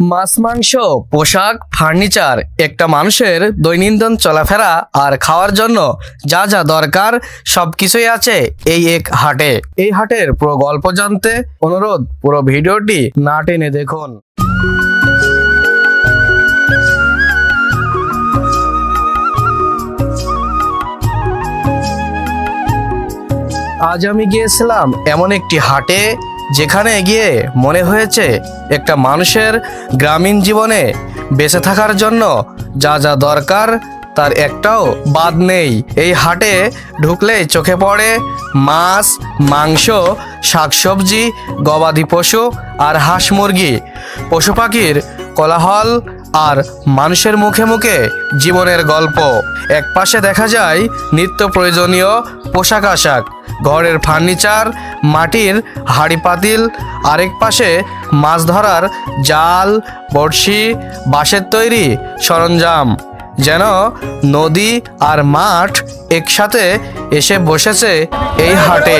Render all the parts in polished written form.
মাছ, মাংস, পোশাক, ফার্নিচার একটা মানুষের দৈনন্দিন চলাফেরা আর খাওয়ার জন্য যা যা দরকার সবকিছুই আছে এই এক হাটে। এই হাটের পুরো গল্প জানতে অনুরোধ পুরো ভিডিওটি না টেনে দেখুন। আজ আমি গিয়েছিলাম এমন একটি হাটে যেখানে গিয়ে মনে হয়েছে একটা মানুষের গ্রামীণ জীবনে বেঁচে থাকার জন্য যা যা দরকার তার একটাও বাদ নেই। এই হাটে ঢুকলেই চোখে পড়ে মাছ, মাংস, শাকসবজি, গবাদি পশু আর হাঁস মুরগি, পশু পাখির কোলাহল আর মানুষের মুখে মুখে জীবনের গল্প। এক পাশে দেখা যায় নিত্য প্রয়োজনীয় পোশাক আশাক, ঘরের ফার্নিচার, মাটির হাঁড়ি পাতিল, আরেক পাশে মাছ ধরার জাল, বড়শি, বাঁশের তৈরি সরঞ্জাম। যেন নদী আর মাঠ একসাথে এসে বসেছে এই হাটে।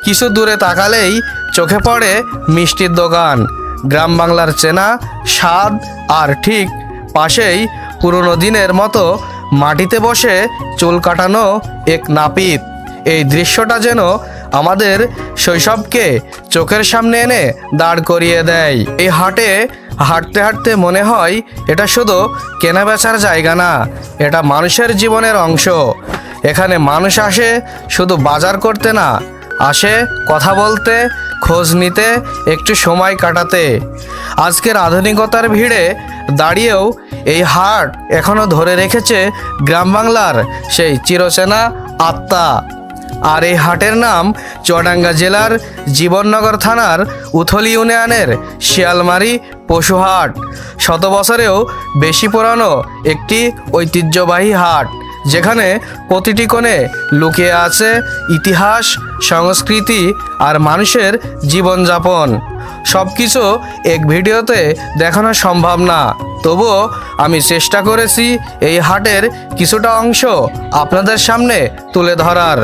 কিছু দূরে তাকালেই চোখে পড়ে মিষ্টির দোকান, গ্রাম বাংলার চেনা স্বাদ, আর ঠিক পাশেই পুরনো দিনের মতো মাটিতে বসে চুল কাটানো এক নাপিত। এই দৃশ্যটা যেন আমাদের শৈশবকে চোখের সামনে এনে দাঁড় করিয়ে দেয়। এই হাটে হাঁটতে হাঁটতে মনে হয় এটা শুধু কেনা বেচার জায়গা না, এটা মানুষের জীবনের অংশ। এখানে মানুষ আসে শুধু বাজার করতে না, আসে কথা বলতে, খোঁজ নিতে, একটু সময় কাটাতে। আজকের আধুনিকতার ভিড়ে দাঁড়িয়েও এই হাট এখনও ধরে রেখেছে গ্রাম বাংলার সেই চিরচেনা আত্মা। আর এই হাটের নাম চুয়াডাঙ্গা জেলার জীবননগর থানার উথলি ইউনিয়নের শিয়ালমারি পশুহাট। শত বছরেও বেশি পুরানো একটি ঐতিহ্যবাহী হাট, যেখানে প্রতিটি কোণে লুকিয়ে আছে ইতিহাস, সংস্কৃতি আর মানুষের জীবনযাপন। সব কিছু এক ভিডিওতে দেখানো সম্ভব না, তবুও আমি চেষ্টা করেছি এই হাটের কিছুটা অংশ আপনাদের সামনে তুলে ধরার।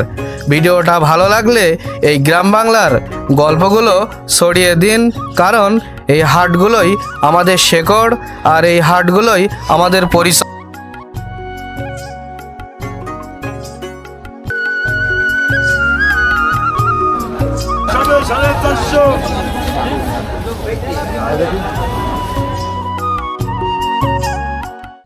ভিডিওটা ভালো লাগলে এই গ্রাম বাংলার গল্পগুলো ছড়িয়ে দিন, কারণ এই হাটগুলোই আমাদের শেকড় আর এই হাটগুলোই আমাদের পরিচয়। সাড়ে 400